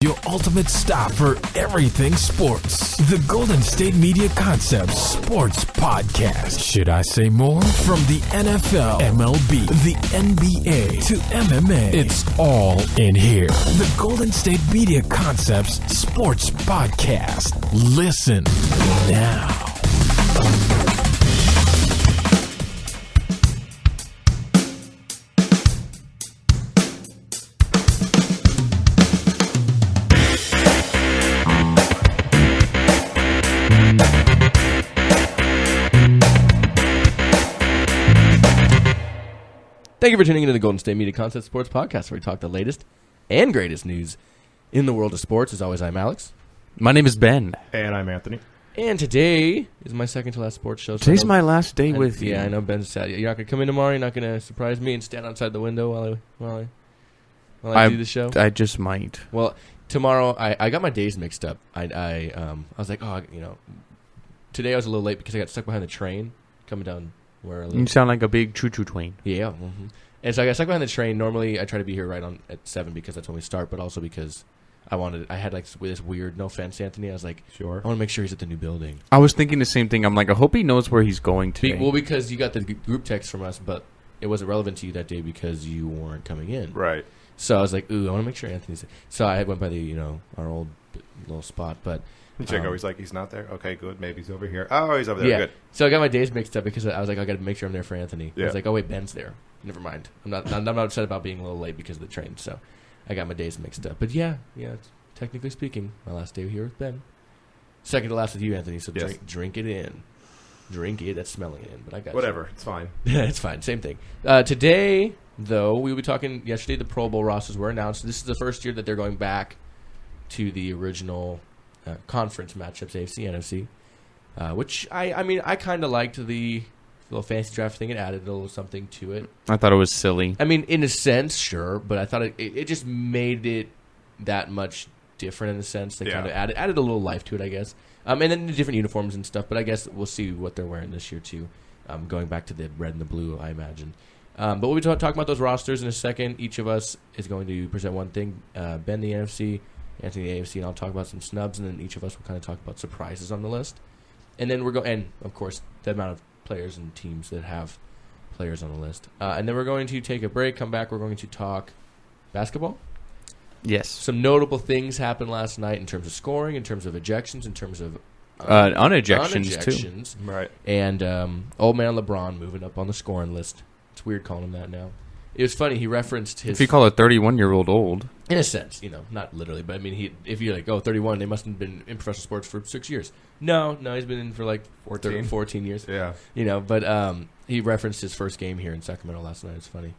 Your ultimate stop for everything sports. The Golden State Media Concepts Sports Podcast. Should I say more? From the NFL, MLB, the NBA to MMA, it's all in here. The Golden State Media Concepts Sports Podcast. Listen now. Thank you for tuning into the Golden State Media Concepts Sports Podcast, where we talk the latest and greatest news in the world of sports. As always, I'm Alex. My name is Ben. And I'm Anthony. And today is my second to last sports show. So Today's my last day with you. Yeah, I know Ben's sad. You're not going to come in tomorrow? You're not going to surprise me and stand outside the window while I do the show? I just might. Well, tomorrow, I got my days mixed up. I was like, today I was a little late because I got stuck behind the train coming down where I live. You sound like a big choo-choo train. Yeah. Mm-hmm. And so I got stuck behind the train. Normally, I try to be here right on at 7 because that's when we start, but also because I had like this weird, no offense, Anthony. I was like, sure. I want to make sure he's at the new building. I was thinking the same thing. I'm like, I hope he knows where he's going today. Well, because you got the group text from us, but it wasn't relevant to you that day because you weren't coming in. Right. So I was like, ooh, I want to make sure Anthony's. So I went by the, our old little spot, but. Check he's like, he's not there? Okay, good. Maybe he's over here. Oh, he's over there. Yeah. Good. So I got my days mixed up because I was like, I got to make sure I'm there for Anthony. Yeah. I was like, oh, wait, Ben's there. Never mind. I'm not upset about being a little late because of the train. So I got my days mixed up. But yeah, technically speaking, my last day here with Ben. Second to last with you, Anthony. So yes. drink it in. Drink it. That's smelling it in. But I got whatever. It's fine. It's fine. Same thing. Today, though, we will be talking. Yesterday, the Pro Bowl rosters were announced. This is the first year that they're going back to the original conference matchups, AFC, NFC, which I kind of liked the little fantasy draft thing. It added a little something to it. I thought it was silly. I mean, in a sense, sure, but I thought it just made it that much different in a sense. They kind of added a little life to it, I guess. And then the different uniforms and stuff, but I guess we'll see what they're wearing this year, too. Going back to the red and the blue, I imagine. But we'll be talking about those rosters in a second. Each of us is going to present one thing. Ben, the NFC, Anthony, the AFC, and I'll talk about some snubs, and then each of us will kind of talk about surprises on the list. And then and of course, the amount of players and teams that have players on the list. And then we're going to take a break, come back, we're going to talk basketball. Yes. Some notable things happened last night in terms of scoring, in terms of ejections, in terms of unejections, too. Right. And old man LeBron moving up on the scoring list. It's weird calling him that now. It was funny. He referenced his. If you call a 31-year-old old, in a sense, not literally, but I mean, if you're like, 31, they must have been in professional sports for 6 years. No, he's been in for like 14 years. Yeah. But he referenced his first game here in Sacramento last night. It's funny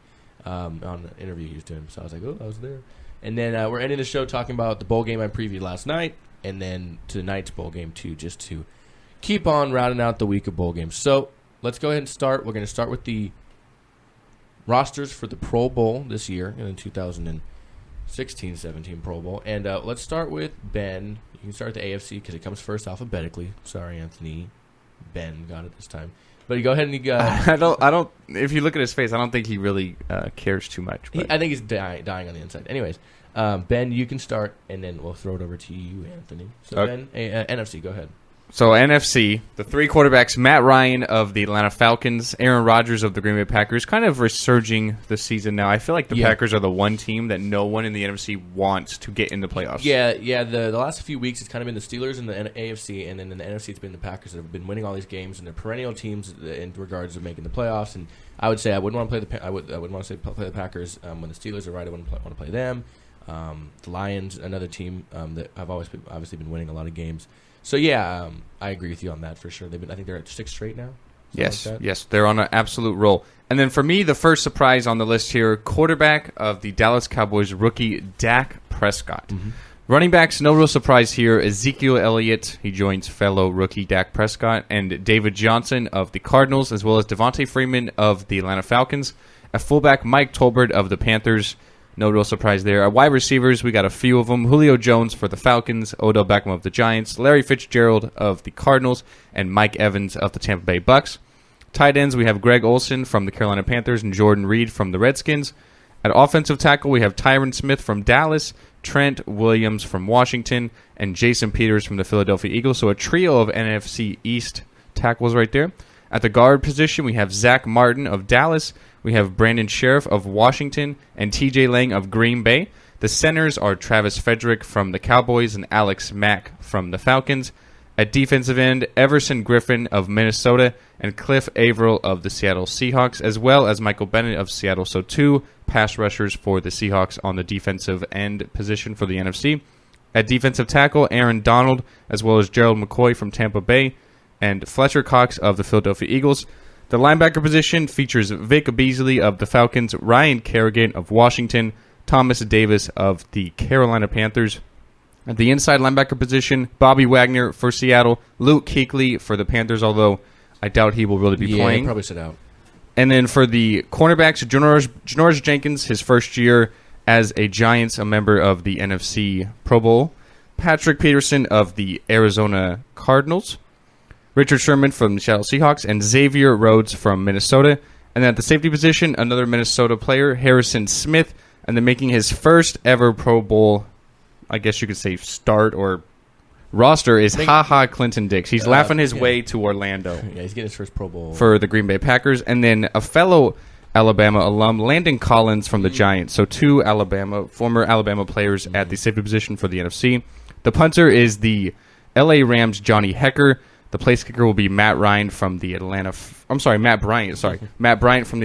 on an interview he was doing. So I was like, I was there. And then we're ending the show talking about the bowl game I previewed last night, and then tonight's bowl game too, just to keep on rounding out the week of bowl games. So let's go ahead and start. We're going to start with the rosters for the Pro Bowl this year, in the 2016-17 Pro Bowl. And let's start with Ben. You can start with the AFC because it comes first alphabetically. Sorry, Anthony. Ben got it this time. But you go ahead and you got... I don't. If you look at his face, I don't think he really cares too much. I think he's dying on the inside. Anyways, Ben, you can start, and then we'll throw it over to you, Anthony. So, Ben, NFC, go ahead. So, NFC, the three quarterbacks, Matt Ryan of the Atlanta Falcons, Aaron Rodgers of the Green Bay Packers, kind of resurging the season now. I feel like the Packers are the one team that no one in the NFC wants to get in the playoffs. Yeah. The last few weeks, it's kind of been the Steelers and the AFC, and then in the NFC, it's been the Packers that have been winning all these games, and they're perennial teams in regards to making the playoffs. And I would say I wouldn't want to play play the Packers when the Steelers are right. I wouldn't want to play them. The Lions, another team that have obviously been winning a lot of games. So, I agree with you on that for sure. I think they're at 6 straight now. Yes, they're on an absolute roll. And then for me, the first surprise on the list here, quarterback of the Dallas Cowboys rookie Dak Prescott. Mm-hmm. Running backs, no real surprise here. Ezekiel Elliott, he joins fellow rookie Dak Prescott, and David Johnson of the Cardinals, as well as Devontae Freeman of the Atlanta Falcons. At fullback, Mike Tolbert of the Panthers. No real surprise there. At wide receivers, we got a few of them. Julio Jones for the Falcons, Odell Beckham of the Giants, Larry Fitzgerald of the Cardinals, and Mike Evans of the Tampa Bay Bucks. Tight ends, we have Greg Olsen from the Carolina Panthers and Jordan Reed from the Redskins. At offensive tackle, we have Tyron Smith from Dallas, Trent Williams from Washington, and Jason Peters from the Philadelphia Eagles. So a trio of NFC East tackles right there. At the guard position, we have Zach Martin of Dallas. We have Brandon Sheriff of Washington and TJ Lang of Green Bay. The centers are Travis Frederick from the Cowboys and Alex Mack from the Falcons. At defensive end, Everson Griffin of Minnesota and Cliff Averill of the Seattle Seahawks, as well as Michael Bennett of Seattle. So 2 pass rushers for the Seahawks on the defensive end position for the NFC. At defensive tackle, Aaron Donald, as well as Gerald McCoy from Tampa Bay, and Fletcher Cox of the Philadelphia Eagles. The linebacker position features Vic Beasley of the Falcons, Ryan Kerrigan of Washington, Thomas Davis of the Carolina Panthers. At the inside linebacker position, Bobby Wagner for Seattle, Luke Kuechly for the Panthers, although I doubt he will really be playing. Yeah, probably sit out. And then for the cornerbacks, Janoris Jenkins, his first year as a Giants, a member of the NFC Pro Bowl. Patrick Peterson of the Arizona Cardinals. Richard Sherman from the Seattle Seahawks, and Xavier Rhodes from Minnesota. And then at the safety position, another Minnesota player, Harrison Smith, and then making his first ever Pro Bowl, I guess you could say start or roster, is Clinton Dix. He's laughing his way to Orlando. Yeah, he's getting his first Pro Bowl. For the Green Bay Packers. And then a fellow Alabama alum, Landon Collins from the Giants. So 2 former Alabama players at the safety position for the NFC. The punter is the LA Rams' Johnny Hecker. The place kicker will be Matt Bryant from the Atlanta from the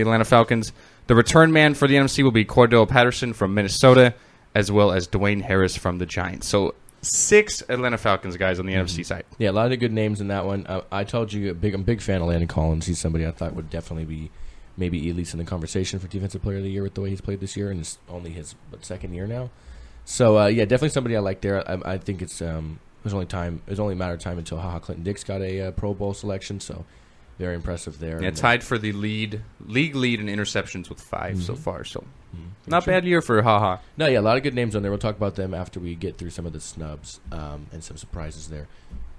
Atlanta Falcons. The return man for the NFC will be Cordell Patterson from Minnesota, as well as Dwayne Harris from the Giants. So 6 Atlanta Falcons guys on the NFC side. Yeah, a lot of good names in that one. I told you I'm a big fan of Landon Collins. He's somebody I thought would definitely be maybe at least in the conversation for Defensive Player of the Year with the way he's played this year, and it's only his second year now. So yeah, definitely somebody I like there. I think it's it was only a matter of time until Clinton Dix got a Pro Bowl selection. So very impressive there. Yeah, tied for the league lead in interceptions with 5 so far. So not bad year for No, yeah, a lot of good names on there. We'll talk about them after we get through some of the snubs and some surprises there.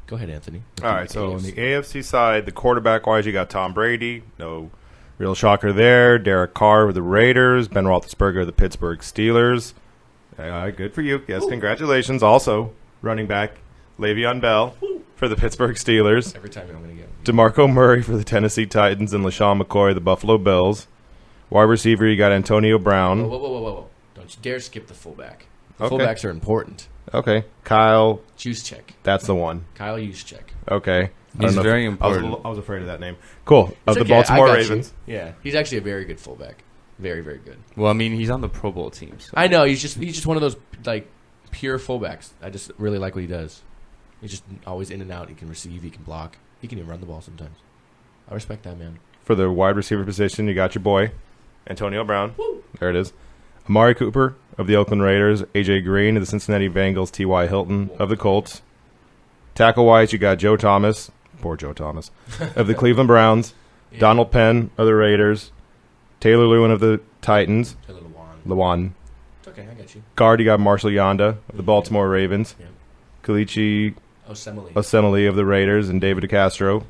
Go ahead, Anthony. All right, so on the AFC side, the quarterback-wise, you got Tom Brady. No real shocker there. Derek Carr with the Raiders. Ben Roethlisberger of the Pittsburgh Steelers. Good for you. Yes, congratulations. Also, running back Le'Veon Bell for the Pittsburgh Steelers. Every time I'm going to get DeMarco Murray for the Tennessee Titans and LaShawn McCoy of the Buffalo Bills. Wide receiver, you got Antonio Brown. Whoa. Don't you dare skip the fullback. Fullbacks are important. Okay. Kyle. Juszczyk. That's the one. Kyle Juszczyk. Okay. He's very important. I was afraid of that name. Cool. Of the Baltimore Ravens. Yeah. He's actually a very good fullback. Very, very good. Well, I mean, he's on the Pro Bowl team. So. I know. He's just one of those, like, pure fullbacks. I just really like what he does. He's just always in and out. He can receive. He can block. He can even run the ball sometimes. I respect that, man. For the wide receiver position, you got your boy, Antonio Brown. Woo. There it is. Amari Cooper of the Oakland Raiders. A.J. Green of the Cincinnati Bengals. T.Y. Hilton of the Colts. Tackle-wise, you got Joe Thomas. Poor Joe Thomas. Of the Cleveland Browns. Yeah. Donald Penn of the Raiders. Taylor Lewin of the Titans. Taylor Lewan. It's okay, I got you. Guard, you got Marshall Yonda of the Baltimore Ravens. Yeah. Kalichi Osemele of the Raiders, and David DeCastro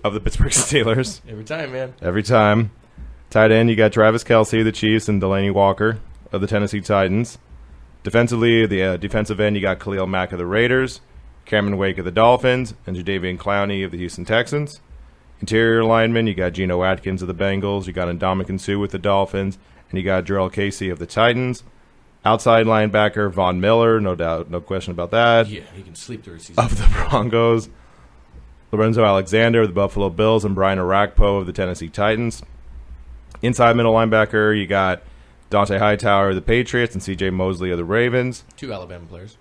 of the Pittsburgh Steelers. Every time, man. Every time. Tight end, you got Travis Kelce of the Chiefs and Delaney Walker of the Tennessee Titans. Defensively, the defensive end, you got Khalil Mack of the Raiders, Cameron Wake of the Dolphins, and Jadeveon Clowney of the Houston Texans. Interior linemen, you got Geno Atkins of the Bengals, you got Ndamukong Suh with the Dolphins, and you got Jarrell Casey of the Titans. Outside linebacker, Von Miller, no doubt, no question about that. Yeah, he can sleep through a season. Of the Broncos. Lorenzo Alexander of the Buffalo Bills and Brian Orakpo of the Tennessee Titans. Inside middle linebacker, you got Dante Hightower of the Patriots and C.J. Mosley of the Ravens. 2 Alabama players,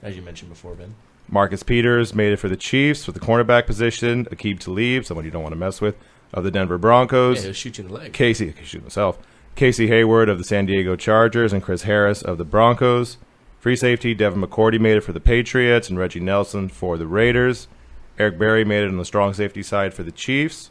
as you mentioned before, Ben. Marcus Peters made it for the Chiefs with the cornerback position. Aqib Talib, someone you don't want to mess with, of the Denver Broncos. Yeah, he'll shoot you in the leg. Casey Hayward of the San Diego Chargers and Chris Harris of the Broncos. Free safety, Devin McCourty made it for the Patriots and Reggie Nelson for the Raiders. Eric Berry made it on the strong safety side for the Chiefs.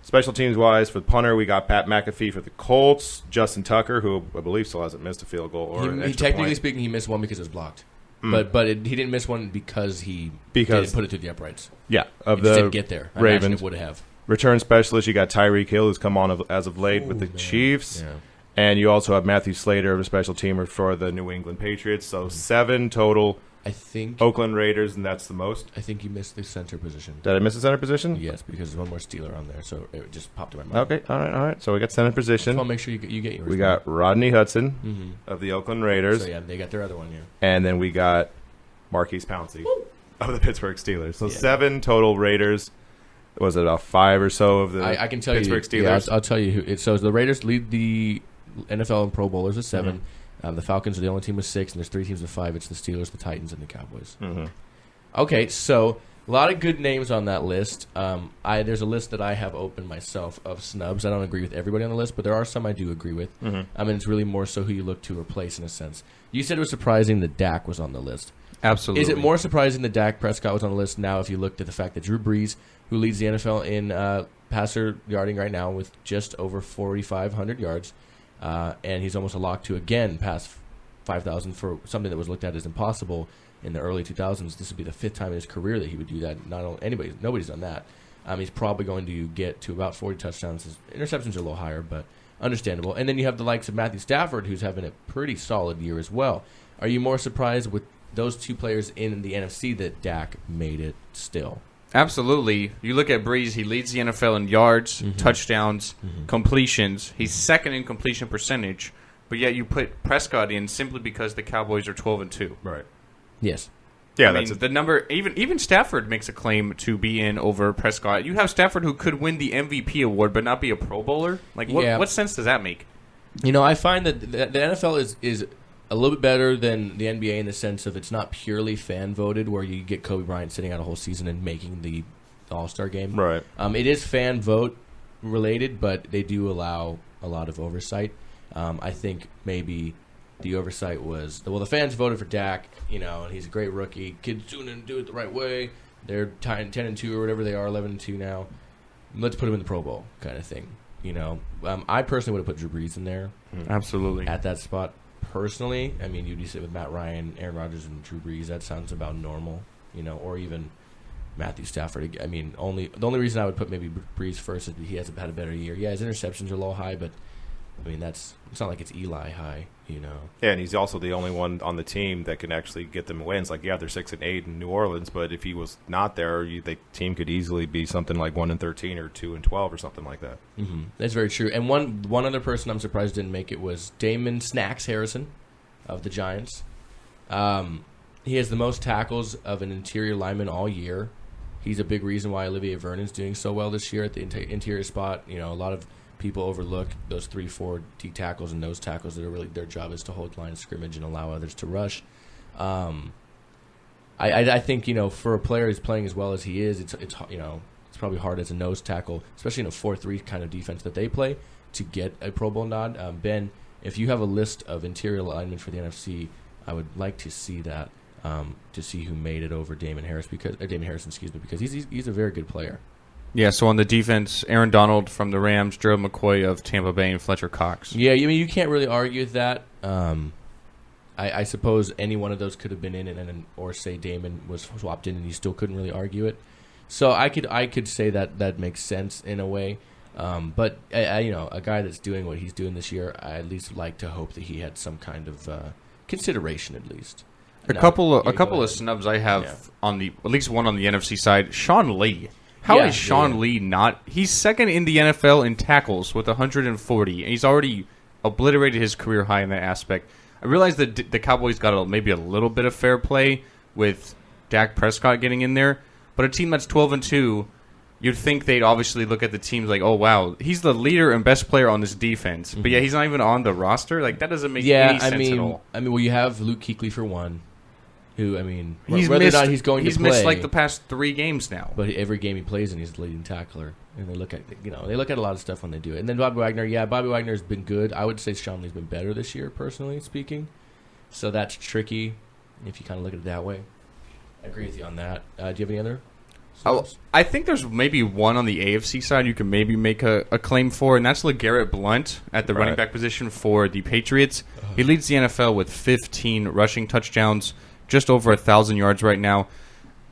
Special teams-wise, for the punter, we got Pat McAfee for the Colts. Justin Tucker, who I believe still hasn't missed a field goal or an extra technically point. speaking, he missed one because it was blocked. But he didn't miss one because he didn't put it through the uprights. Yeah, of the didn't get there. I Ravens it would have. Return specialist, you got Tyreek Hill, who's come on as of late with the Chiefs. Yeah. And you also have Matthew Slater, a special teamer for the New England Patriots. So 7 total. I think Oakland Raiders, and that's the most. I think you missed the center position. Did I miss the center position? Yes, because there's one more Steeler on there, so it just popped in my mind. Okay, all right. So we got center position. I'll make sure you get yours. We got Rodney Hudson of the Oakland Raiders. So, yeah, they got their other one, And then we got Marquise Pouncey of the Pittsburgh Steelers. So 7 total Raiders. Was it about 5 or so of the I can tell Pittsburgh Steelers? Yeah, I'll tell you who. So the Raiders lead the NFL in Pro Bowlers with 7. The Falcons are the only team with 6, and there's 3 teams with 5. It's the Steelers, the Titans, and the Cowboys. Okay, so a lot of good names on that list. There's a list that I have open myself of snubs. I don't agree with everybody on the list, but there are some I do agree with. I mean, it's really more so who you look to replace in a sense. You said it was surprising that Dak was on the list. Absolutely. Is it more surprising that Dak Prescott was on the list now if you looked at the fact that Drew Brees, who leads the NFL in passer yarding right now with just over 4,500 yards, and he's almost a lock to again pass 5,000 for something that was looked at as impossible in the early 2000s. This would be the 5th time in his career that he would do that. Nobody's done that. He's probably going to get to about 40 touchdowns. His interceptions are a little higher, but understandable. And then you have the likes of Matthew Stafford, who's having a pretty solid year as well. Are you more surprised with those 2 players in the NFC that Dak made it still? Absolutely. You look at Breeze, he leads the NFL in yards, touchdowns, completions. He's 2nd in completion percentage, but yet you put Prescott in simply because the Cowboys are 12-2. Right. Yes. Yeah, I mean, the number. Even Stafford makes a claim to be in over Prescott. You have Stafford who could win the MVP award but not be a Pro Bowler. Like, what sense does that make? You know, I find that the NFL is a little bit better than the NBA in the sense of it's not purely fan voted, where you get Kobe Bryant sitting out a whole season and making the All-Star game. Right. It is fan vote related, but they do allow a lot of oversight. I think maybe the oversight was the fans voted for Dak, and he's a great rookie. Kids doing it, do it the right way. They're 10-2 or whatever they are, 11-2 now. Let's put him in the Pro Bowl, kind of thing. I personally would have put Drew Brees in there. Absolutely. At that spot. Personally, I mean, you'd sit with Matt Ryan, Aaron Rodgers, and Drew Brees. That sounds about normal, or even Matthew Stafford. I mean, the only reason I would put maybe Brees first is that he has had a better year. Yeah, his interceptions are a little high, but I mean, it's not like it's Eli high, Yeah, and he's also the only one on the team that can actually get them wins. Like, yeah, they're 6-8 in New Orleans, but if he was not there, the team could easily be something like 1-13 or 2-12 or something like that. That's very true. And one other person I'm surprised didn't make it was Damon Snacks Harrison of the Giants. He has the most tackles of an interior lineman all year. He's a big reason why Olivier Vernon's doing so well this year at the interior spot. A lot of people overlook those 3-4 D tackles and nose tackles that are really their job is to hold line of scrimmage and allow others to rush. I think for a player who's playing as well as he is, it's probably hard as a nose tackle, especially in a 4-3 kind of defense that they play, to get a Pro Bowl nod. Ben, if you have a list of interior linemen for the NFC, I would like to see that to see who made it over Damon Harrison because he's a very good player. Yeah, so on the defense, Aaron Donald from the Rams, Gerald McCoy of Tampa Bay, and Fletcher Cox. Yeah, I mean, you can't really argue with that. I suppose any one of those could have been in, or say Damon was swapped in, and you still couldn't really argue it. So I could say that makes sense in a way. But a guy that's doing what he's doing this year, I at least like to hope that he had some kind of consideration at least. A couple of snubs I have on at least one on the NFC side. Sean Lee. How is Sean Lee not? He's 2nd in the NFL in tackles with 140. And he's already obliterated his career high in that aspect. I realize that the Cowboys got maybe a little bit of fair play with Dak Prescott getting in there, but a team that's 12-2, you'd think they'd obviously look at the teams like, oh wow, he's the leader and best player on this defense, but he's not even on the roster. Like that doesn't make any sense at all. I mean, well, you have Luke Kuechly for one. Who, I mean, he's missed like the past 3 games now. But every game he plays in, he's the leading tackler. And they look at a lot of stuff when they do it. And then Bobby Wagner's been good. I would say Sean Lee's been better this year, personally speaking. So that's tricky if you kind of look at it that way. I agree with you on that. Do you have any other? I think there's maybe one on the AFC side you can maybe make a claim for, and that's LeGarrette Blount at the running back position for the Patriots. He leads the NFL with 15 rushing touchdowns. Just over 1,000 yards right now.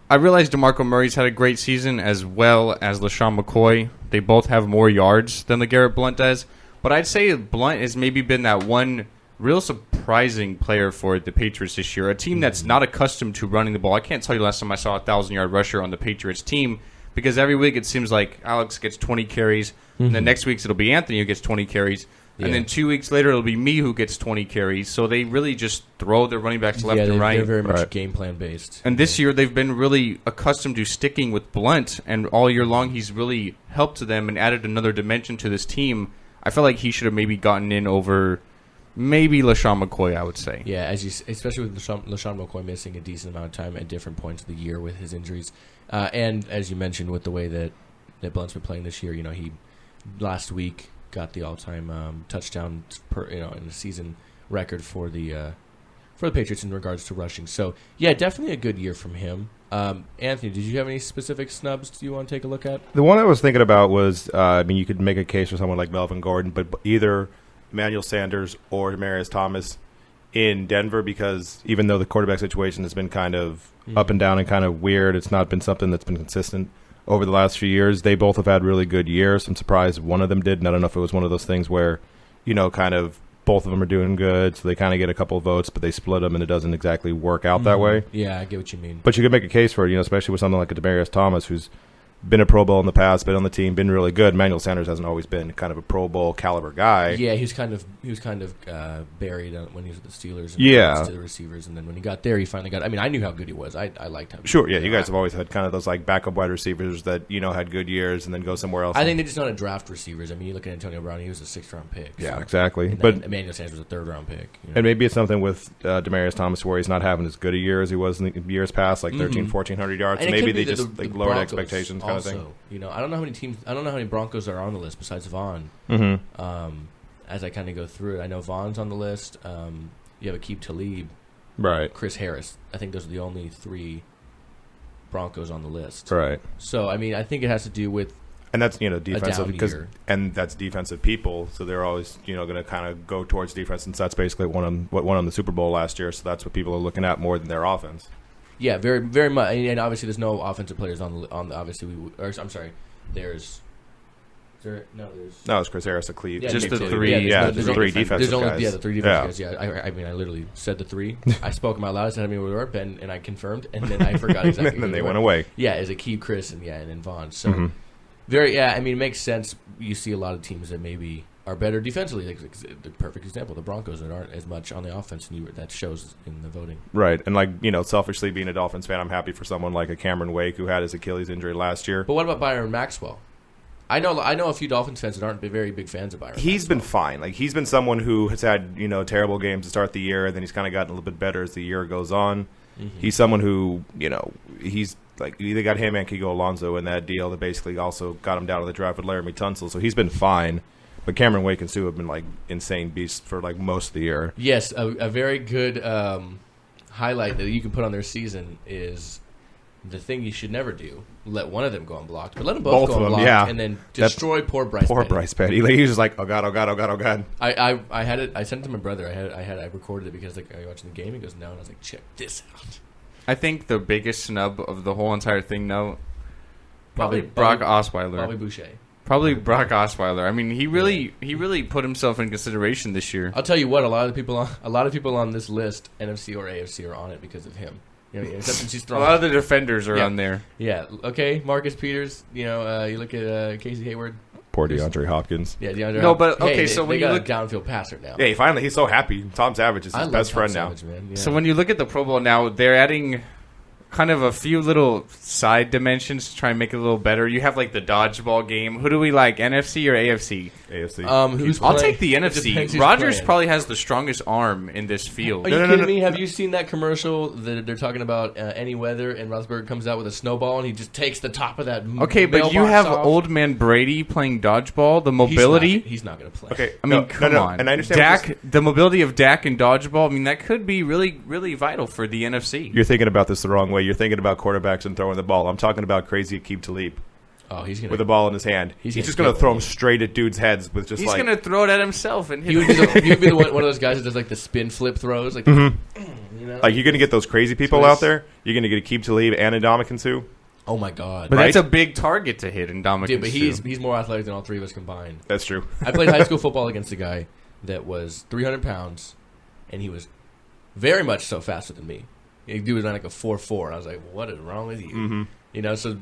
I realize DeMarco Murray's had a great season as well as LaShawn McCoy. They both have more yards than LeGarrette Blount does. But But I'd say Blount has maybe been that one real surprising player for the Patriots this year. A team that's not accustomed to running the ball. I can't tell you last time I saw a 1,000-yard rusher on the Patriots team because every week it seems like Alex gets 20 carries, and then next week it'll be Anthony who gets 20 carries. And then 2 weeks later, it'll be me who gets 20 carries. So they really just throw their running backs left and right. They're very much game plan based. And this year, they've been really accustomed to sticking with Blount. And all year long, he's really helped them and added another dimension to this team. I feel like he should have maybe gotten in over maybe LaShawn McCoy, I would say. Yeah, especially with LaShawn McCoy missing a decent amount of time at different points of the year with his injuries. And as you mentioned, with the way that Blount's been playing this year, he last week got the all-time touchdown in the season record for the Patriots in regards to rushing. So yeah, definitely a good year from him. Anthony, did you have any specific snubs you want to take a look at? The one I was thinking about was, you could make a case for someone like Melvin Gordon, but either Emmanuel Sanders or Demarcus Thomas in Denver, because even though the quarterback situation has been kind of up and down and kind of weird, it's not been something that's been consistent over the last few years. They both have had really good years. I'm surprised one of them did, and I don't know if it was one of those things where, kind of both of them are doing good, so they kind of get a couple of votes, but they split them, and it doesn't exactly work out that way. Yeah, I get what you mean. But you could make a case for it, especially with something like a Demarcus Thomas, who's been a Pro Bowl in the past, been on the team, been really good. Emmanuel Sanders hasn't always been kind of a Pro Bowl caliber guy. Yeah, he was kind of buried when he was at the Steelers. And to the receivers, and then when he got there, he finally got. I mean, I knew how good he was. I liked him. Sure, yeah, you guys have always had kind of those like backup wide receivers that had good years and then go somewhere else. I think they're just not a draft receivers. I mean, you look at Antonio Brown; he was a 6th-round pick. Yeah, exactly. But Emmanuel Sanders was a 3rd-round pick. And maybe it's something with Demarcus Thomas where he's not having as good a year as he was in the years past, like 1,400 yards. And maybe they just lowered expectations, kind of thing. I don't know how many teams. I don't know how many Broncos are on the list besides Vaughn. As I kind of go through it, I know Vaughn's on the list. You have Aqib Talib, right? Chris Harris. I think those are the only 3 Broncos on the list, right? So I mean, I think it has to do with, and that's defensive and that's defensive people. So they're always going to kind of go towards defense, since that's basically what won on the Super Bowl last year. So that's what people are looking at more than their offense. Yeah, very, very much. And obviously, there's no offensive players on the. Obviously, I'm sorry. There's. No, it's Chris Harris, Aqib. Yeah, just the 3. There's 3 defensive guys. The 3 defensive guys. Yeah, I mean, I literally said the 3. I spoke them out loud. I said how many were, and I confirmed, and then I forgot exactly. And then they went away. Yeah, it's Aqib, Chris, and then Vaughn. So I mean, it makes sense. You see a lot of teams that maybe are better defensively. Like the perfect example, the Broncos, that aren't as much on the offense, and that shows in the voting. Right, and selfishly being a Dolphins fan, I'm happy for someone like a Cameron Wake who had his Achilles injury last year. But what about Byron Maxwell? I know a few Dolphins fans that aren't very big fans of Byron. He's been fine. Like, he's been someone who has had terrible games to start the year, and then he's kind of gotten a little bit better as the year goes on. He's someone who he's like, they got him and Kiko Alonso in that deal that basically also got him down to the draft with Laramie Tunsil, so he's been fine. But Cameron Wake and Sue have been like insane beasts for like most of the year. Yes, a very good highlight that you can put on their season is the thing you should never do: let one of them go unblocked, but let them both go unblocked, and then destroy poor Bryce. Poor Bryce Petty. He was just like, oh god, oh god, oh god, oh god. I had it. I sent it to my brother. I recorded it because like, are you watching the game? He goes, no, and I was like, check this out. I think the biggest snub of the whole entire thing, though, probably Brock Osweiler. Bobby Boucher. Probably Brock Osweiler. I mean, he really put himself in consideration this year. I'll tell you what, a lot of people on this list, NFC or AFC, are on it because of him. Except a lot of the defenders are on there. Yeah. Okay. Marcus Peters. You look at Casey Hayward. Poor DeAndre Hopkins. Yeah, DeAndre. No, but okay. So when you look downfield passer now. Yeah, he's so happy. Tom Savage is his best friend now. Man. Yeah. So when you look at the Pro Bowl now, they're adding kind of a few little side dimensions to try and make it a little better. You have like the dodgeball game. Who do we like, NFC or AFC? AFC. I'll take the NFC. Rodgers probably has the strongest arm in this field. Are you kidding me? Have you seen that commercial that they're talking about any weather, and Roethlisberger comes out with a snowball and he just takes the top of that Okay, but you have off. Old man Brady playing dodgeball, the mobility. He's not going to play. Okay, I mean, come on. And I understand Dak, the mobility of Dak in dodgeball, I mean, that could be really, really vital for the NFC. You're thinking about this the wrong way. You're thinking about quarterbacks and throwing the ball. I'm talking about crazy Aqib Talib. Oh, he's gonna, with the ball in his hand. He's just going to throw him straight at dudes' heads with just he's going to throw it at himself and hit him. He would be one of those guys that does like the spin flip throws. Like, like you're going to get those crazy people out there. You're going to get Aqib Talib and Ndamukong Suh. Oh my god! But Right? that's a big target to hit in Ndamukong Dude, but Suh. he's more athletic than all three of us combined. That's true. I played high school football against a guy that was 300 pounds, and he was very much so faster than me. He was on like a 4.4, and I was like, "What is wrong with you?" Mm-hmm. You know, so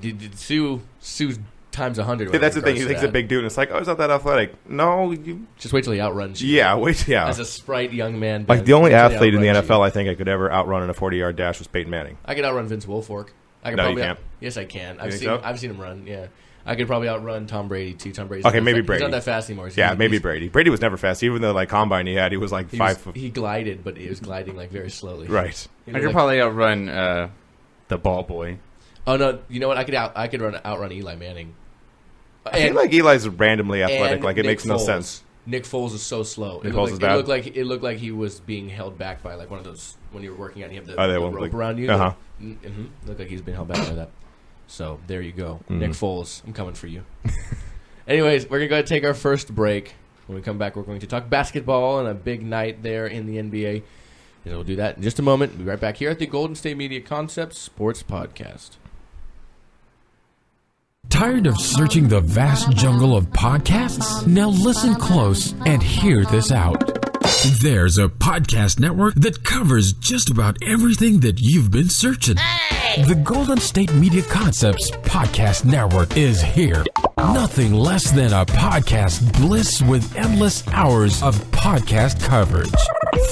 Sue's times 100. Yeah, that's the thing. He He thinks a big dude, and it's like, oh, he's not that athletic. No, you. Just wait till he outruns you. Yeah, wait. Yeah. As a sprite young man. Like Ben, the only wait till he athlete in the outruns NFL you. I think I could ever outrun in a 40-yard dash was Peyton Manning. I could outrun Vince Wilfork. I could No, you probably can't. Yes, I can. think so? I've seen him run. Yeah, I could probably outrun Tom Brady too. Tom Brady. Okay, maybe Brady. He's not that fast anymore. Maybe Brady. Brady was never fast. Even though like combine he had, he was like He glided, but he was gliding like very slowly. Right. He I was could like- probably outrun the ball boy. Oh no! You know what? I could outrun Eli Manning. I feel like Eli's randomly athletic. and Like it Nick makes no Foles. sense. Nick Foles is so slow. Nick Foles is bad? It looked like he was being held back by like one of those when you were working out. And you have the, Oh, they the won't, rope like- around you. uh-huh. Looked like he's been held back by that. So there you go, Mhm. Nick Foles. I'm coming for you. Anyways, we're gonna go ahead and take our first break. When we come back, we're going to talk basketball and a big night there in the NBA. And we'll do that in just a moment. We'll be right back here at the Golden State Media Concepts Sports Podcast. Tired of searching the vast jungle of podcasts? Now listen close and hear this out. There's a podcast network that covers just about everything that you've been searching. The Golden State Media Concepts Podcast Network is here. Nothing less than a podcast bliss with endless hours of podcast coverage.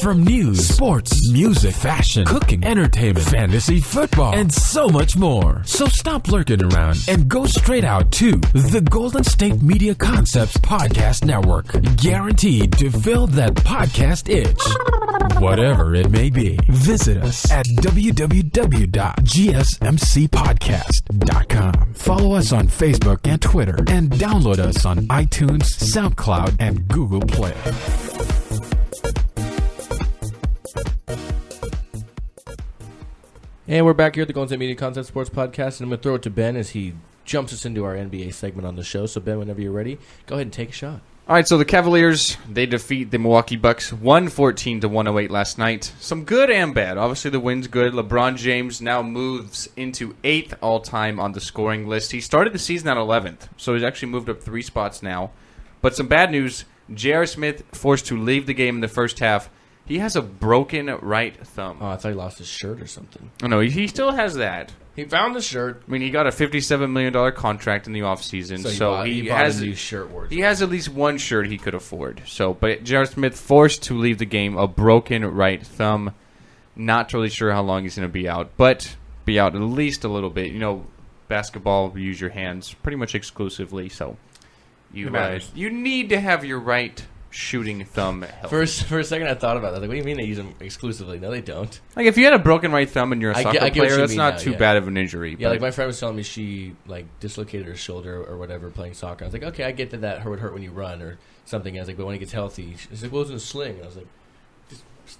From news, sports, music, fashion, cooking, entertainment, fantasy, football, and so much more. So stop lurking around and go straight out to the Golden State Media Concepts Podcast Network. Guaranteed to fill that podcast itch. Whatever it may be. Visit us at www.gsmcpodcast.com. Follow us on Facebook and Twitter, and download us on iTunes, SoundCloud, and Google Play. And we're back here at the Golden State Media Concept Sports Podcast, and I'm going to throw it to Ben as he jumps us into our NBA segment on the show. So, Ben, whenever you're ready, go ahead and take a shot. All right, so the Cavaliers, they defeat the Milwaukee Bucks 114-108 last night. Some good and bad. Obviously, the win's good. LeBron James now moves into 8th all-time on the scoring list. He started the season at 11th, so he's actually moved up 3 spots now. But some bad news, J.R. Smith forced to leave the game in the first half. He has a broken right thumb. Oh, I thought he lost his shirt or something. Oh, no, he still has that. He found the shirt. I mean, he got a $57 million contract in the offseason, so he has a new shirt. he has at least one shirt he could afford. So, but J.R. Smith forced to leave the game, a broken right thumb. Not really sure how long he's going to be out, but be out at least a little bit. You know, basketball, you use your hands pretty much exclusively, so you need to have your right shooting thumb healthy. For a second, I thought about that. Like, what do you mean they use them exclusively? No, they don't. Like, if you had a broken right thumb and you're a I soccer get what player, you that's mean not now, too yeah. bad of an injury. Yeah, but like my friend was telling me she like dislocated her shoulder or whatever playing soccer. I was like, okay, I get that would hurt when you run or something. I was like, but when he gets healthy, she's like, well, it was in a sling. And I was like,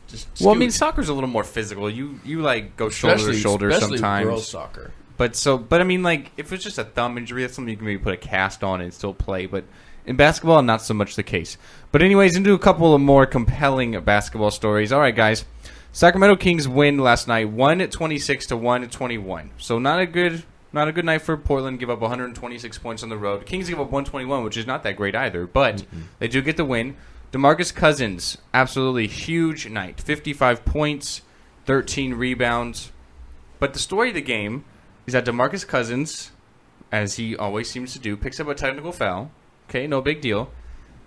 just well, I scoot. mean, soccer's a little more physical. You like go shoulder to shoulder especially sometimes. girls soccer. But I mean, like, if it's just a thumb injury, that's something you can maybe put a cast on and still play. But in basketball, not so much the case. But anyways, into a couple of more compelling basketball stories. All right, guys. Sacramento Kings win last night, 126-121. So not a good night for Portland. Give up 126 points on the road. Kings give up 121, which is not that great either. But they do get the win. DeMarcus Cousins, absolutely huge night. 55 points, 13 rebounds. But the story of the game is that DeMarcus Cousins, as he always seems to do, picks up a technical foul. Okay, no big deal.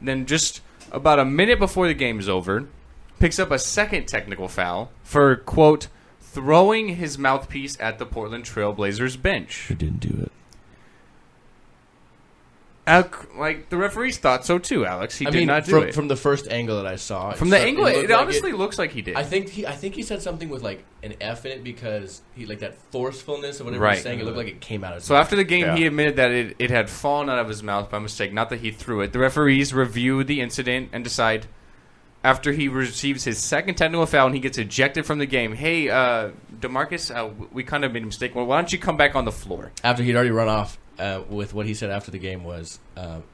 Then just about a minute before the game is over, picks up a second technical foul for, quote, throwing his mouthpiece at the Portland Trail Blazers bench. He didn't do it. Like, the referees thought so too, Alex. He did not do it. From the first angle that I saw. From the angle, it looked like honestly looks like he did. I think he said something with like an F in it because he like that forcefulness or whatever Right. he's saying. It looked like it came out of his So mouth. after the game, Yeah. he admitted that it had fallen out of his mouth by mistake, not that he threw it. The referees review the incident and decide, after he receives his second technical foul and he gets ejected from the game, hey, DeMarcus, we kind of made a mistake. Well, why don't you come back on the floor? After he'd already run off with what he said after the game was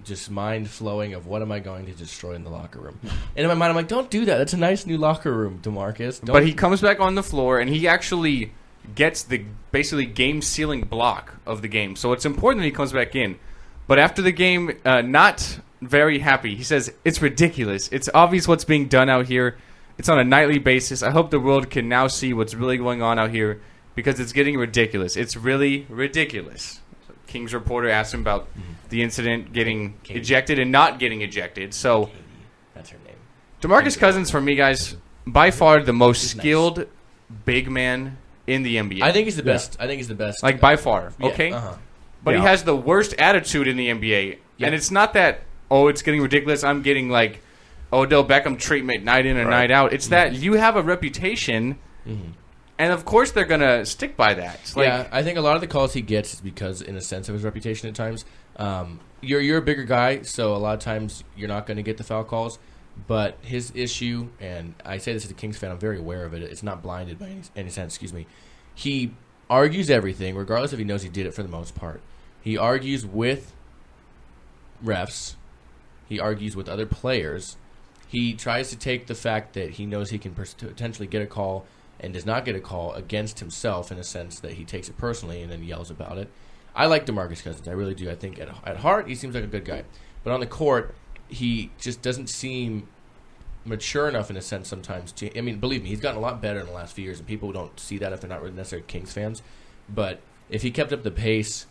just mind flowing of what am I going to destroy in the locker room. And in my mind, I'm like, don't do that. That's a nice new locker room, DeMarcus. But he comes back on the floor, and he actually gets the basically game-sealing block of the game. So it's important that he comes back in. But after the game, not very happy. He says, "It's ridiculous. It's obvious what's being done out here. It's on a nightly basis. I hope the world can now see what's really going on out here because it's getting ridiculous. It's really ridiculous." Kings reporter asked him about the incident getting ejected and not getting ejected. So that's her name. DeMarcus Cousins, for me, guys, by far the most skilled big man in the NBA. I think he's the best. I think he's the best. Like, by far, Yeah, okay? uh-huh. But he has the worst attitude in the NBA. Yeah. And it's not that, oh, it's getting ridiculous. I'm getting, like, Odell Beckham treatment night in and night out. It's that you have a reputation, and of course they're going to stick by that. It's like, yeah, I think a lot of the calls he gets is because, in a sense, of his reputation at times. You're a bigger guy, so a lot of times you're not going to get the foul calls. But his issue, and I say this as a Kings fan, I'm very aware of it. It's not blinded by any sense. Excuse me. He argues everything, regardless if he knows he did it for the most part. He argues with refs. He argues with other players. He tries to take the fact that he knows he can potentially get a call and does not get a call against himself in a sense that he takes it personally and then yells about it. I like DeMarcus Cousins. I really do. I think at heart he seems like a good guy. But on the court, he just doesn't seem mature enough in a sense sometimes. I mean, believe me, he's gotten a lot better in the last few years, and people don't see that if they're not really necessarily Kings fans. But if he kept up the pace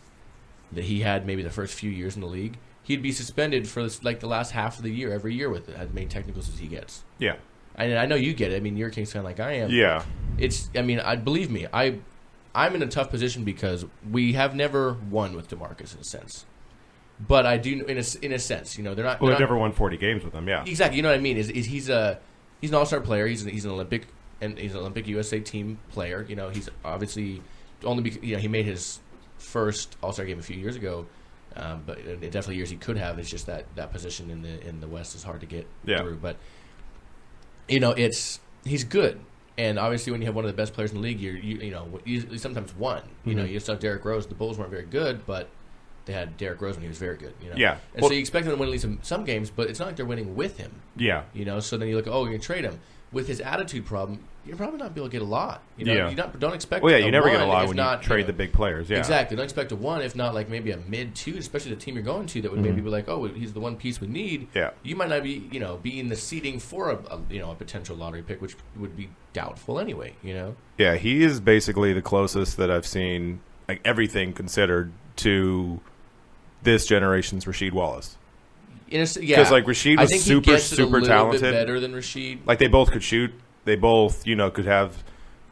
that he had maybe the first few years in the league, he'd be suspended for like the last half of the year, every year with as many technicals as he gets. Yeah. And I know you get it. I mean, you're a Kings fan like I am. Yeah. Believe me, I'm in a tough position because we have never won with DeMarcus in a sense. But I do, in a sense, they're not. Well, they've never won 40 games with him. Yeah. Exactly. You know what I mean? He's an all-star player. He's an Olympic USA team player. He's obviously he made his first all-star game a few years ago. But it definitely years he could have. It's just that position in the West is hard to get through. But he's good, and obviously when you have one of the best players in the league, you sometimes won. You saw Derrick Rose. The Bulls weren't very good, but they had Derrick Rose when he was very good. Yeah, and so you expect them to win at least some games, but it's not like they're winning with him. Yeah, So then you look, you're gonna trade him with his attitude problem. You're probably not be able to get a lot. You don't expect. Well, yeah, you never get a one lot if when not, you trade the big players. Yeah, exactly. Don't expect a one, if not like maybe a mid two, especially the team you're going to that would maybe be like, he's the one piece we need. Yeah, you might not be be in the seating for a potential lottery pick, which would be doubtful anyway. Yeah, he is basically the closest that I've seen, like everything considered, to this generation's Rasheed Wallace. Because like Rasheed was super talented, better than Rasheed. Like they both could shoot. They both could have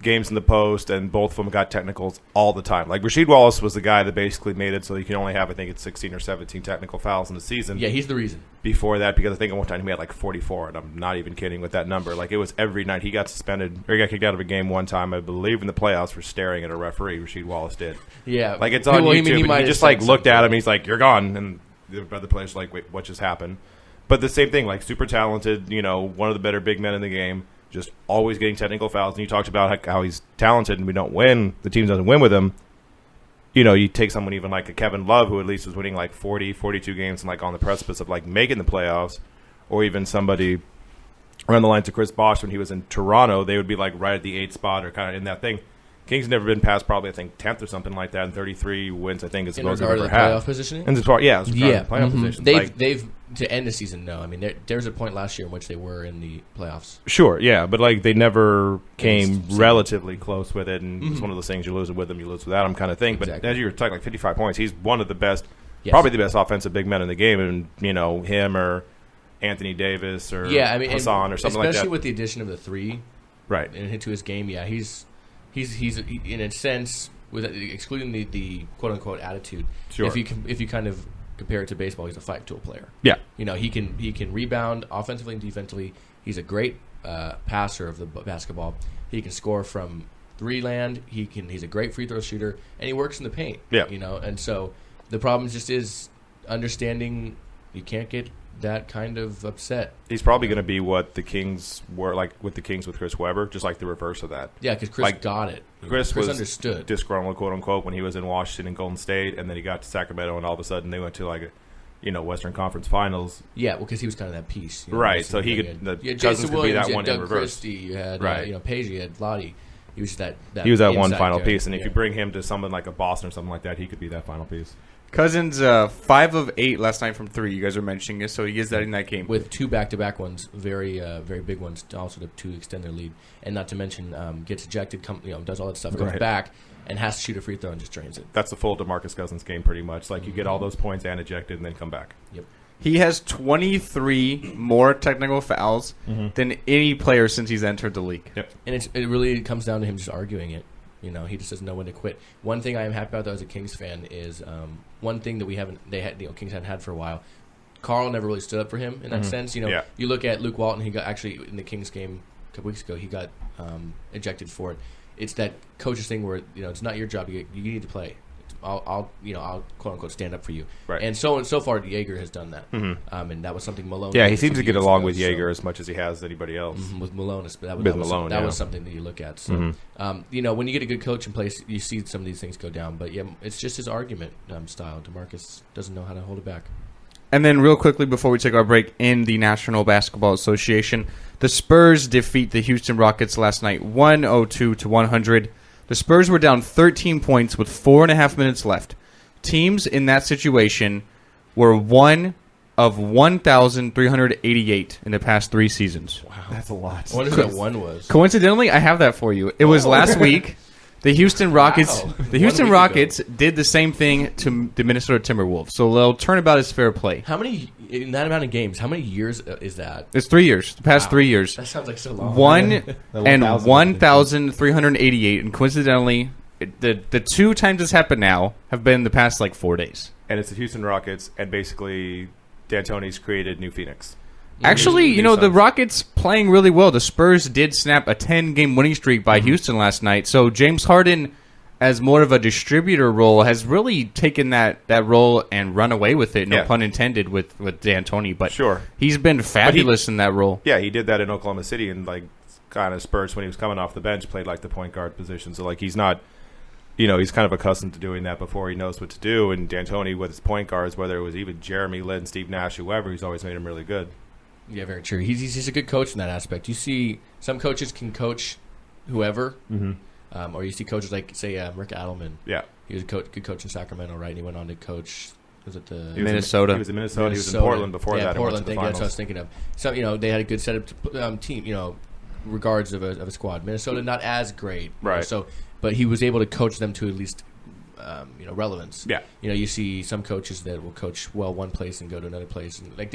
games in the post, and both of them got technicals all the time. Like Rasheed Wallace was the guy that basically made it so you can only have, I think it's 16 or 17 technical fouls in the season. Yeah, he's the reason. Before that, because I think at one time he had like 44, and I'm not even kidding with that number. Like it was every night. He got suspended or he got kicked out of a game one time, I believe, in the playoffs for staring at a referee. Rasheed Wallace did. Yeah, like it's on YouTube. And he just like looked at him. And he's like, "You're gone," and the other players like, "Wait, what just happened?" But the same thing, like super talented. One of the better big men in the game. Just always getting technical fouls. And you talked about how he's talented and we don't win. The team doesn't win with him. You take someone even like a Kevin Love, who at least was winning like 40, 42 games and like on the precipice of like making the playoffs, or even somebody around the lines of Chris Bosh when he was in Toronto, they would be like right at the 8th spot or kind of in that thing. Kings never been past probably, I think, 10th or something like that, and 33 wins, I think, is the most they've ever had. Playoff positioning? Playoff position. They've to end the season, no. I mean, there was a point last year in which they were in the playoffs. Sure, yeah, but like they never came relatively close with it, and it's one of those things, you lose it with them, you lose without them kind of thing. Exactly. But as you were talking, like 55 points, he's one of the best, probably the best offensive big men in the game, and him or Anthony Davis or Hassan or something like that. Especially with the addition of the three, right, into his game, he's in a sense, with excluding the quote unquote attitude. Sure. If you kind of compare it to baseball, he's a fight tool player. Yeah. He can rebound offensively and defensively. He's a great passer of the basketball. He can score from three land. He's a great free throw shooter, and he works in the paint. Yeah. And so the problem just is understanding you can't get that kind of upset. He's probably going to be what the Kings were like with the Kings with Chris Webber, just like the reverse of that. Yeah, because Chris got it. Chris was understood. Disgruntled, quote unquote, when he was in Washington and Golden State, and then he got to Sacramento, and all of a sudden they went to like a Western Conference Finals. Yeah, well, because he was kind of that piece, right? So he could. Cousins could be that one Doug in reverse. Christie, you had right. Page, you had Lottie. He was that one final guy. piece, and if you bring him to someone like a Boston or something like that, he could be that final piece. Cousins 5 of 8 last night from 3. You guys are mentioning it, so he is that in that game with 2 back-to-back ones, very very big ones, also to extend their lead, and not to mention gets ejected, does all that stuff, goes back, and has to shoot a free throw and just drains it. That's the full DeMarcus Cousins game, pretty much. Like you get all those points and ejected, and then come back. Yep. He has 23 more technical fouls than any player since he's entered the league. Yep. And it really comes down to him just arguing it. He just doesn't know when to quit. One thing I am happy about, though, as a Kings fan, is one thing that Kings hadn't had for a while. Carl never really stood up for him in that sense. You look at Luke Walton. He got actually in the Kings game a couple weeks ago. He got ejected for it. It's that coach's thing where it's not your job. You need to play. I'll quote unquote stand up for you. Right. And so far, Jaeger has done that. And that was something Malone. Yeah, he seems to get along with Jaeger as much as he has anybody else. With Malone, that was something that you look at. So, when you get a good coach in place, you see some of these things go down. But yeah, it's just his argument style. DeMarcus doesn't know how to hold it back. And then real quickly before we take our break, in the National Basketball Association, the Spurs defeat the Houston Rockets last night 102-100. The Spurs were down 13 points with 4.5 minutes left. Teams in that situation were one of 1,388 in the past 3 seasons. Wow. That's a lot. I wonder who that one was. Coincidentally, I have that for you. It was last week. The Houston Rockets Rockets did the same thing to the Minnesota Timberwolves. So they'll turnabout is fair play. How many, in that amount of games, how many years is that? It's 3 years. The past 3 years. That sounds like so long. 1,388. And coincidentally, the 2 times this happened now have been the past 4 days. And it's the Houston Rockets, and basically D'Antoni's created New Phoenix. Actually, the Rockets playing really well. The Spurs did snap a 10-game winning streak by Houston last night. So James Harden, as more of a distributor role, has really taken that role and run away with it. No pun intended with D'Antoni. But sure, he's been fabulous in that role. Yeah, he did that in Oklahoma City, and kind of Spurs when he was coming off the bench played the point guard position. So he's not. He's kind of accustomed to doing that before he knows what to do. And D'Antoni with his point guards, whether it was even Jeremy Lin, Steve Nash, whoever, he's always made him really good. Yeah, very true. He's a good coach in that aspect. You see some coaches can coach whoever, or you see coaches say Rick Adelman. Yeah, he was a good coach in Sacramento, right? And he went on to coach. Was it Minnesota? He was in Minnesota. He was in Portland before that. Portland. That's what I was thinking of. So they had a good setup team. Regards of a squad. Minnesota not as great, right? But he was able to coach them to at least relevance. Yeah. You see some coaches that will coach well one place and go to another place, and like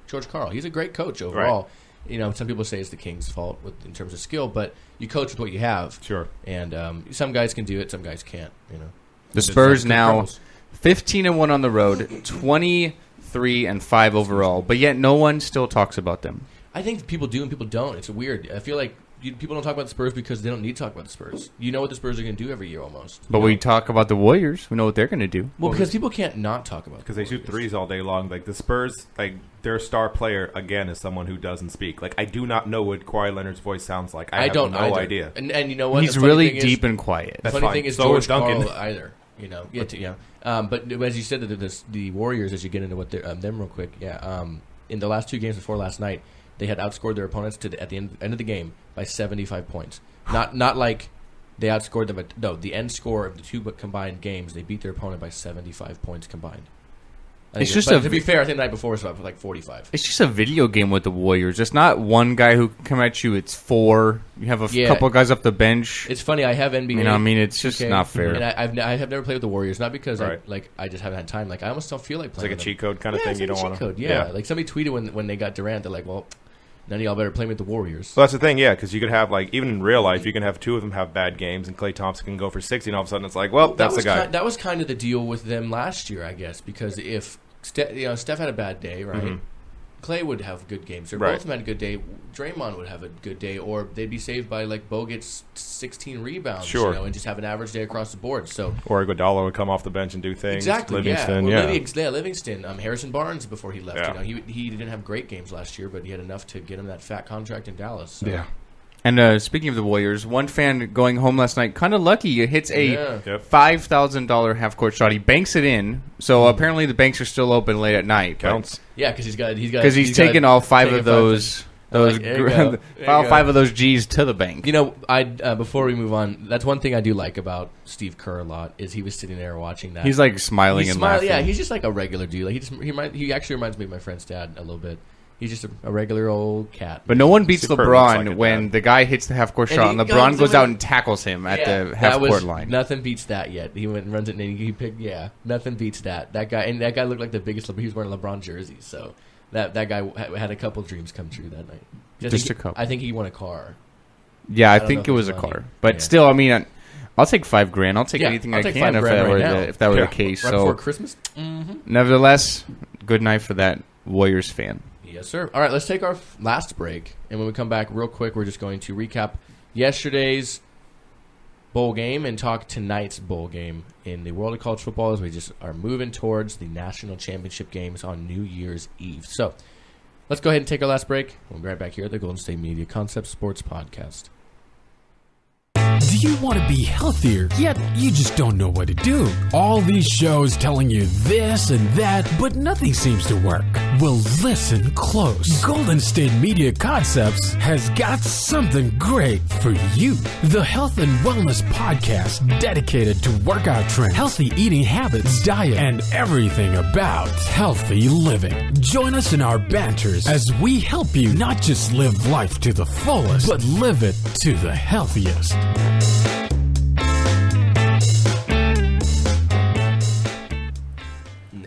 George Karl, he's a great coach overall. Right. Some people say it's the Kings' fault in terms of skill, but you coach with what you have. Sure. And some guys can do it, some guys can't. The Spurs now 15-1 on the road, 23-5 overall, but yet no one still talks about them. I think people do and people don't. It's weird. I feel like people don't talk about the Spurs because they don't need to talk about the Spurs. You know what the Spurs are going to do every year almost. But we talk about the Warriors. We know what they're going to do. Well, because people can't not talk about it. Because they shoot threes all day long. The Spurs, their star player, again, is someone who doesn't speak. I do not know what Kawhi Leonard's voice sounds like. I have no idea. And you know what? He's really deep and quiet. The funny thing is George Karl either. But as you said, the Warriors, as you get into what them real quick, in the last 2 games before last night, they had outscored their opponents at the end of the game by 75 points. Not like they outscored them. The end score of the 2 combined games, they beat their opponent by 75 points combined. To be fair, I think the night before was about 45. It's just a video game with the Warriors. It's not one guy who can come at you. It's 4. You have a couple guys off the bench. It's funny. I have NBA. It's just not fair. And I have never played with the Warriors. Not because I just haven't had time. I almost don't feel like playing. It's like a cheat code kind of thing. You don't want to. Yeah. Somebody tweeted when they got Durant. They're like, well, none of y'all better play with the Warriors. Well, that's the thing, because you could have, even in real life, you can have 2 of them have bad games, and Klay Thompson can go for 60, and all of a sudden it's that's the guy. That was kind of the deal with them last year, I guess, because if Steph had a bad day, right? Klay would have good games. Or both of them had a good day. Draymond would have a good day, or they'd be saved by Bo gets 16 rebounds, and just have an average day across the board. So, or Iguodala would come off the bench and do things. Exactly. Livingston, Livingston. Harrison Barnes before he left. He didn't have great games last year, but he had enough to get him that fat contract in Dallas. So. Yeah. And speaking of the Warriors, one fan going home last night, kind of lucky, hits a $5,000 half-court shot. He banks it in, so apparently the banks are still open late at night. Counts. Yeah, because he's taken all 5 of those Those There you go. file 5 of those G's to the bank. You know, I before we move on, that's one thing I do like about Steve Kerr a lot is he was sitting there watching that. He's like smiling and laughing. Yeah, he's just like a regular dude. Like he actually reminds me of my friend's dad a little bit. He's just a regular old cat. But no one beats Super looks LeBron like a when dad. the guy hits the half-court shot and LeBron goes out and tackles him at the half-court line. Nothing beats that yet. He went and runs it and he picked. Yeah, nothing beats that. That guy looked like the biggest. He was wearing a LeBron jersey, so that guy had a couple dreams come true that night. Just a couple. I think he won a car. Yeah, I don't know think if it it was was a money. car. But Yeah. still, I mean, I'll take $5,000. I'll take Yeah, anything I'll I take can if $5,000 that were right now. if that were Yeah. the case. Right So, before Christmas. Mm-hmm. nevertheless, good night for that Warriors fan. Yes, sir. All right, let's take our last break, and when we come back, real quick, we're just going to recap yesterday's bowl game and talk tonight's bowl game in the world of college football as we just are moving towards the national championship games on New Year's Eve. So, let's go ahead and take our last break. We'll be right back here at the Golden State Media Concepts Sports Podcast. Do you want to be healthier, yet you just don't know what to do? All these shows telling you this and that, but nothing seems to work. Well, listen close. Golden State Media Concepts has got something great for you. The Health and Wellness Podcast dedicated to workout trends, healthy eating habits, diet, and everything about healthy living. Join us in our banters as we help you not just live life to the fullest, but live it to the healthiest.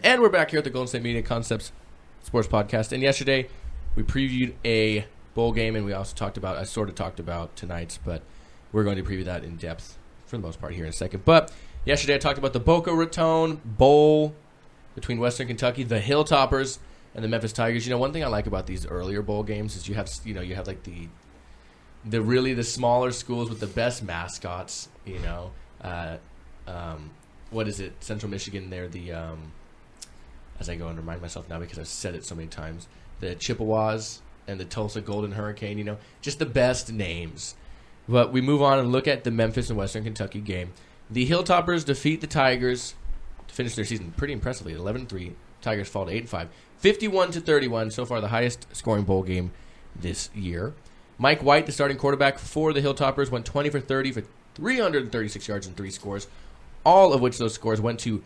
And we're back here at the Golden State Media Concepts Sports Podcast. And yesterday, we previewed a bowl game, and we also talked about tonight's, but we're going to preview that in depth for the most part here in a second. But yesterday, I talked about the Boca Raton Bowl between Western Kentucky, the Hilltoppers, and the Memphis Tigers. You know, one thing I like about these earlier bowl games is you have like the smaller schools with the best mascots. You know, what is it? Central Michigan. They're the as I go and remind myself now because I've said it so many times, the Chippewas and the Tulsa Golden Hurricane, you know, just the best names. But we move on and look at the Memphis and Western Kentucky game. The Hilltoppers defeat the Tigers to finish their season pretty impressively, 11-3. Tigers fall to 8-5. 51-31, so far the highest scoring bowl game this year. Mike White, the starting quarterback for the Hilltoppers, went 20 for 30 for 336 yards and 3 scores, all of which those scores went to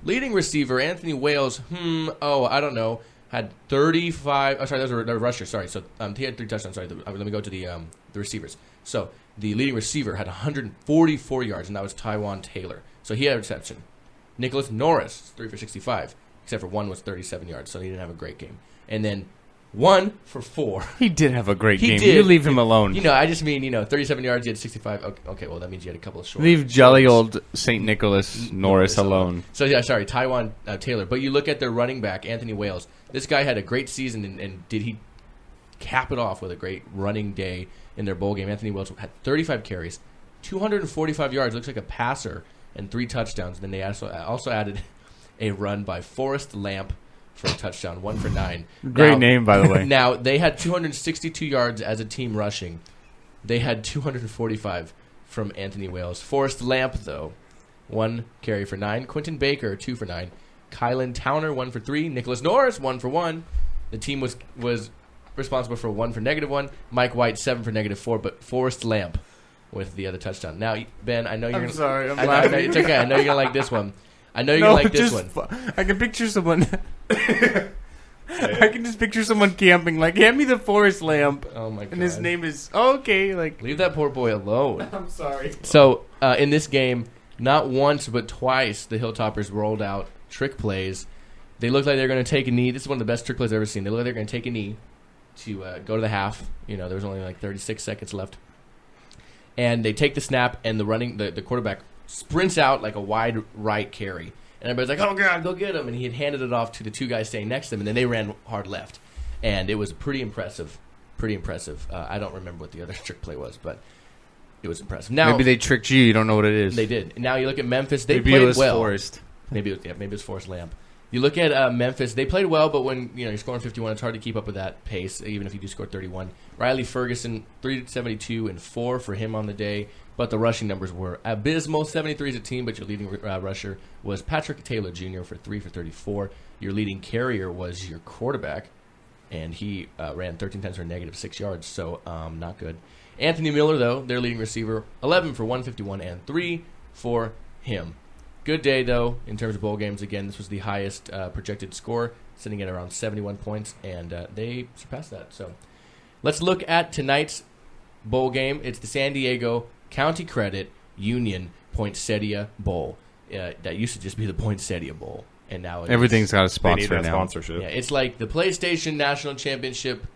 leading receiver Anthony Wales. I don't know. Had 35. Oh, sorry, that was a rusher. Sorry, so he had 3 touchdowns. Sorry, let me go to the receivers. So the leading receiver had 144 yards, and that was Tywan Taylor. So he had a reception. Nicholas Norris, 3 for 65, except for one was 37 yards, so he didn't have a great game. And then 1 for 4. He did have a great game. Did. You leave him alone. You know, I just mean, 37 yards, he had 65. Okay, well, that means you had a couple of short. Leave jolly old St. Nicholas Norris alone. So, yeah, sorry, Tywan Taylor. But you look at their running back, Anthony Wales. This guy had a great season, and did he cap it off with a great running day in their bowl game? Anthony Wales had 35 carries, 245 yards, looks like a passer, and 3 touchdowns. And then they also added a run by Forrest Lamp for a touchdown, 1 for 9. Great name, by the way. Now, they had 262 yards as a team rushing. They had 245 from Anthony Wales. Forrest Lamp, though, 1 carry for 9. Quentin Baker, 2 for 9. Kylan Towner, 1 for 3. Nicholas Norris, 1 for 1. The team was responsible for 1 for -1. Mike White, 7 for -4. But Forrest Lamp with the other touchdown. Now, Ben, I know you're. I'm sorry. I'm laughing. It's okay. I know you're gonna like this one. I know you're gonna like this one. I can picture someone. I can just picture someone camping, like, hand me the Forest Lamp. Oh my god! And his name is okay. Like, leave that poor boy alone. I'm sorry. So in this game, not once but twice, the Hilltoppers rolled out trick plays. They looked like they're going to take a knee. This is one of the best trick plays I've ever seen. They look like they're going to take a knee to go to the half. You know, there was only like 36 seconds left, and they take the snap, and the quarterback sprints out like a wide right carry. And everybody's like, oh, God, go get him. And he had handed it off to the 2 guys staying next to him, and then they ran hard left. And it was pretty impressive. Pretty impressive. I don't remember what the other trick play was, but it was impressive. Now, maybe they tricked you. You don't know what it is. They did. Now you look at Memphis. They maybe played it was well. Forrest. Maybe it was Forrest Lamp. You look at Memphis. They played well, but when you're scoring 51, it's hard to keep up with that pace, even if you do score 31. Riley Ferguson, 372 and 4 for him on the day. But the rushing numbers were abysmal. 73 as a team, but your leading rusher was Patrick Taylor Jr. for 3 for 34. Your leading carrier was your quarterback, and he ran 13 times for -6 yards, so not good. Anthony Miller, though, their leading receiver, 11 for 151 and 3 for him. Good day, though, in terms of bowl games. Again, this was the highest projected score, sitting at around 71 points, and they surpassed that. So let's look at tonight's bowl game. It's the San Diego County Credit Union Poinsettia Bowl. That used to just be the Poinsettia Bowl, and now everything's got a sponsor they need that now. Sponsorship. Yeah, it's like the PlayStation National Championship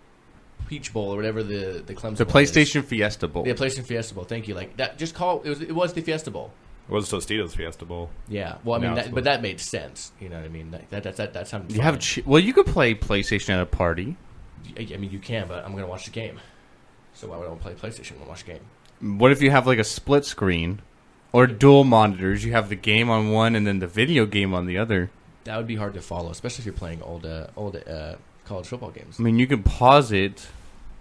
Peach Bowl or whatever the Clemson. The one PlayStation is. Fiesta Bowl. Yeah, PlayStation Fiesta Bowl. Thank you. Like that. Just call it was the Fiesta Bowl. It was Tostitos Fiesta Bowl. Yeah. Well, I mean, Now it's but that made sense. You know what I mean? That sounded You fine. have you could play PlayStation at a party. I mean, you can, but I'm going to watch the game. So why would I play PlayStation when I watch the game? What if you have like a split screen or dual monitors? You have the game on one and then the video game on the other. That would be hard to follow, especially if you're playing old college football games. I mean, you can pause it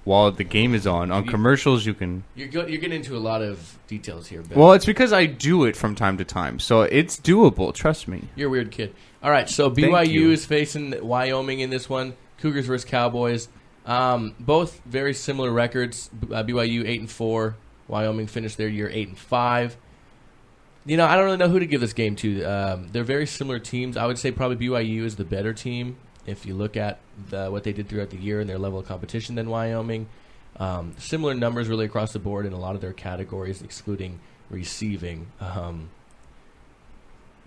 while the game is on. On commercials, you can. You're getting into a lot of details here, Ben. Well, it's because I do it from time to time, so it's doable. Trust me. You're a weird kid. All right, so BYU is facing Wyoming in this one. Cougars versus Cowboys. Both very similar records. BYU 8-4. Wyoming finished their year 8-5. You know, I don't really know who to give this game to. They're very similar teams. I would say probably BYU is the better team if you look at what they did throughout the year and their level of competition than Wyoming. Similar numbers really across the board in a lot of their categories, excluding receiving.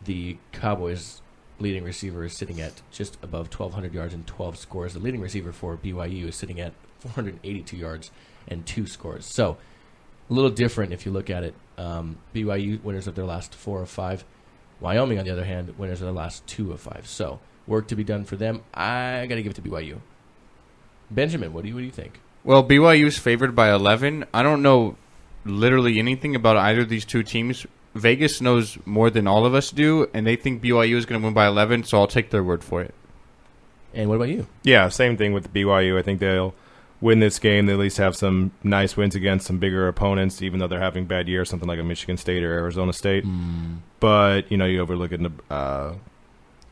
The Cowboys' leading receiver is sitting at just above 1,200 yards and 12 scores. The leading receiver for BYU is sitting at 482 yards and 2 scores. So a little different if you look at it. BYU winners of their last 4 of 5. Wyoming, on the other hand, winners of their last 2 of 5. So work to be done for them. I got to give it to BYU. Benjamin, what do you think? Well, BYU is favored by 11. I don't know literally anything about either of these two teams. Vegas knows more than all of us do, and they think BYU is going to win by 11, so I'll take their word for it. And what about you? Yeah, same thing with BYU. I think they'll win this game. They at least have some nice wins against some bigger opponents, even though they're having bad years, something like a Michigan State or Arizona State. But, you know, you overlook it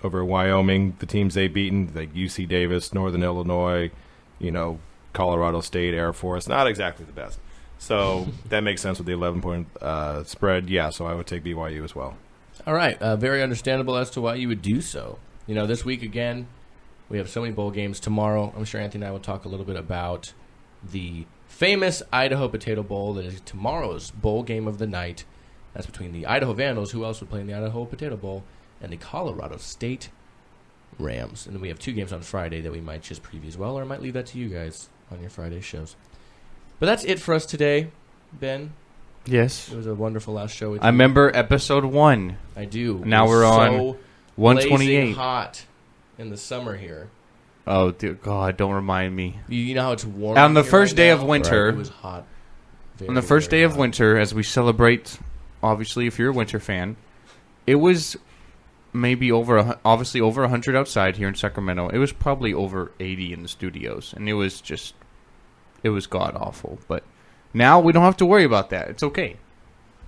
over Wyoming, the teams they've beaten, like UC Davis, Northern Illinois, you know, Colorado State, Air Force, not exactly the best. So that makes sense with the 11-point spread. Yeah, so I would take BYU as well. All right. Very understandable as to why you would do so. You know, this week, again, we have so many bowl games. Tomorrow, I'm sure Anthony and I will talk a little bit about the famous Idaho Potato Bowl that is tomorrow's bowl game of the night. That's between the Idaho Vandals, who else would play in the Idaho Potato Bowl, and the Colorado State Rams. And then we have 2 games on Friday that we might just preview as well, or I might leave that to you guys on your Friday shows. But that's it for us today, Ben. Yes. It was a wonderful last show with you. I remember episode 1. I do. Now we're on 128. Blazing hot in the summer here. Oh, dear God, don't remind me. You know how it's warm On the here first right day now? of winter- It was hot. On the first day of hot. winter, as we celebrate, obviously, if you're a winter fan, it was maybe obviously over 100 outside here in Sacramento. It was probably over 80 in the studios, and it was god-awful. But now we don't have to worry about that. It's okay.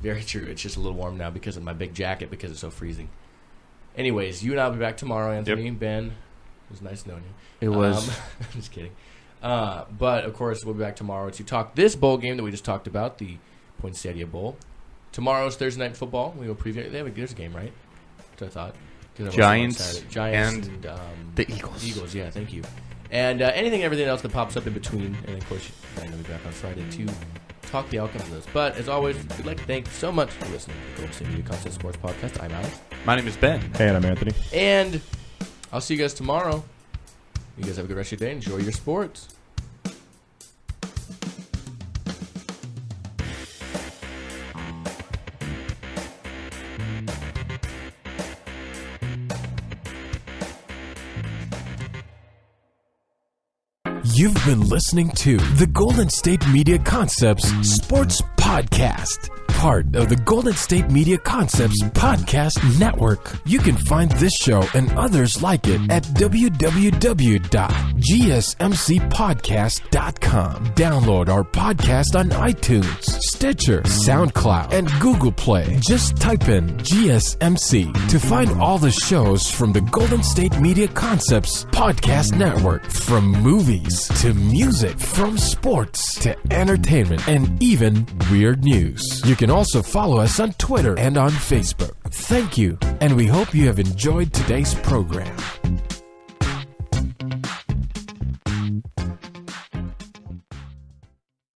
Very true. It's just a little warm now because of my big jacket because it's so freezing. Anyways, you and I will be back tomorrow, Anthony. Yep. Ben, it was nice knowing you. It was. I'm just kidding. But, of course, we'll be back tomorrow to talk this bowl game that we just talked about, the Poinsettia Bowl. Tomorrow's Thursday Night Football. We will preview. There's a game, right? That's what I thought. Giants and the Eagles. Eagles, yeah, thank you. And anything and everything else that pops up in between. And, of course, I'm going to be back on Friday to talk the outcomes of those. But, as always, we'd like to thank you so much for listening to the Golden State Media Concept Sports Podcast. I'm Alex. My name is Ben. And I'm Anthony. And I'll see you guys tomorrow. You guys have a good rest of your day. Enjoy your sports. You've been listening to the Golden State Media Concepts Sports Podcast, part of the Golden State Media Concepts Podcast Network. You can find this show and others like it at www.gsmcpodcast.com. Download our podcast on iTunes, Stitcher, SoundCloud, and Google Play. Just type in GSMC to find all the shows from the Golden State Media Concepts Podcast Network. From movies to music, from sports to entertainment, and even weird news. You can also follow us on Twitter and on Facebook. Thank you, and we hope you have enjoyed today's program.